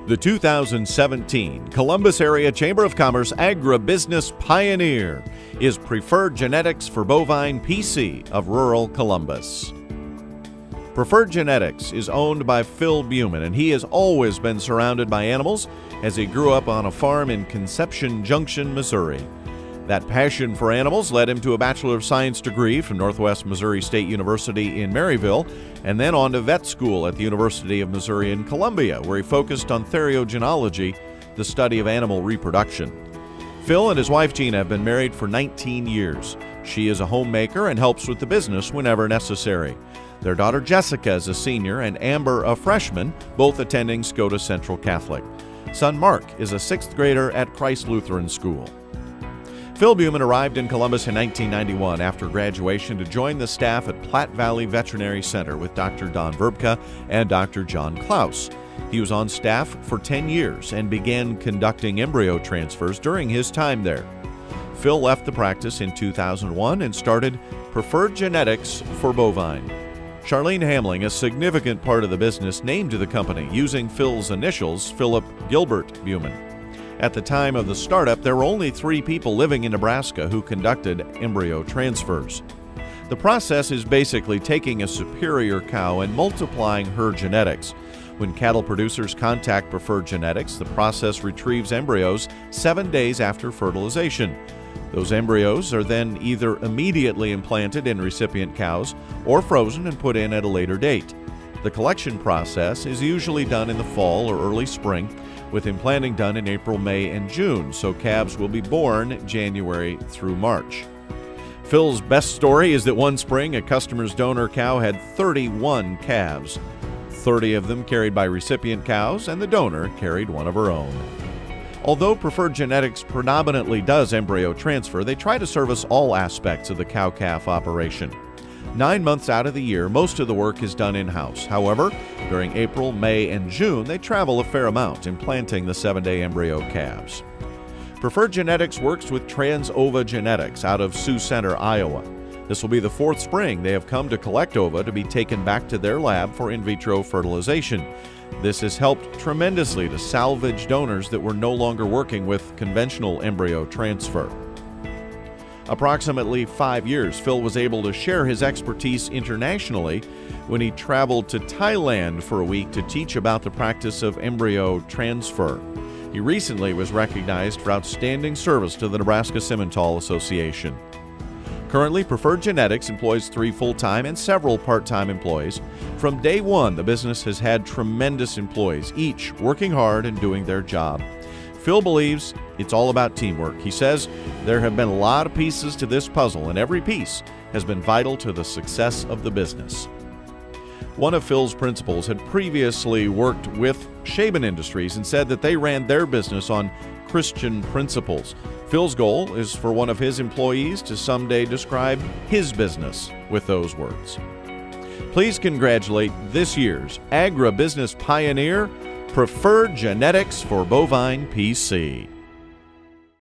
The 2017 Columbus Area Chamber of Commerce Agribusiness Pioneer is Preferred Genetics for Bovine PC of rural Columbus. Preferred Genetics is owned by Phil Buman, and he has always been surrounded by animals as he grew up on a farm in Conception Junction, Missouri. That passion for animals led him to a Bachelor of Science degree from Northwest Missouri State University in Maryville, and then on to vet school at the University of Missouri in Columbia, where he focused on theriogenology, the study of animal reproduction. Phil and his wife Gina have been married for 19 years. She is a homemaker and helps with the business whenever necessary. Their daughter Jessica is a senior and Amber a freshman, both attending Scotus Central Catholic. Son Mark is a 6th grader at Christ Lutheran School. Phil Buman arrived in Columbus in 1991 after graduation to join the staff at Platte Valley Veterinary Center with Dr. Don Verbka and Dr. John Klaus. He was on staff for 10 years and began conducting embryo transfers during his time there. Phil left the practice in 2001 and started Preferred Genetics for Bovine. Charlene Hamling, a significant part of the business, named the company using Phil's initials, Philip Gilbert Buman. At the time of the startup, there were only 3 people living in Nebraska who conducted embryo transfers. The process is basically taking a superior cow and multiplying her genetics. When cattle producers contact Preferred Genetics, the process retrieves embryos 7 days after fertilization. Those embryos are then either immediately implanted in recipient cows or frozen and put in at a later date. The collection process is usually done in the fall or early spring, with implanting done in April, May, and June, so calves will be born January through March. Phil's best story is that one spring a customer's donor cow had 31 calves. 30 of them carried by recipient cows, and the donor carried one of her own. Although Preferred Genetics predominantly does embryo transfer, they try to service all aspects of the cow-calf operation. 9 months out of the year, most of the work is done in-house. However, during April, May, and June, they travel a fair amount, implanting the 7-day embryo calves. Preferred Genetics works with Trans-Ova Genetics out of Sioux Center, Iowa. This will be the 4th spring they have come to collect ova to be taken back to their lab for in vitro fertilization. This has helped tremendously to salvage donors that were no longer working with conventional embryo transfer. Approximately 5 years, Phil was able to share his expertise internationally when he traveled to Thailand for a week to teach about the practice of embryo transfer. He recently was recognized for outstanding service to the Nebraska Simmental Association. Currently, Preferred Genetics employs 3 full-time and several part-time employees. From day one, the business has had tremendous employees, each working hard and doing their job. Phil believes it's all about teamwork. He says there have been a lot of pieces to this puzzle, and every piece has been vital to the success of the business. One of Phil's principals had previously worked with Shaban Industries and said that they ran their business on Christian principles. Phil's goal is for one of his employees to someday describe his business with those words. Please congratulate this year's Agribusiness Pioneer, Preferred Genetics for Bovine PC.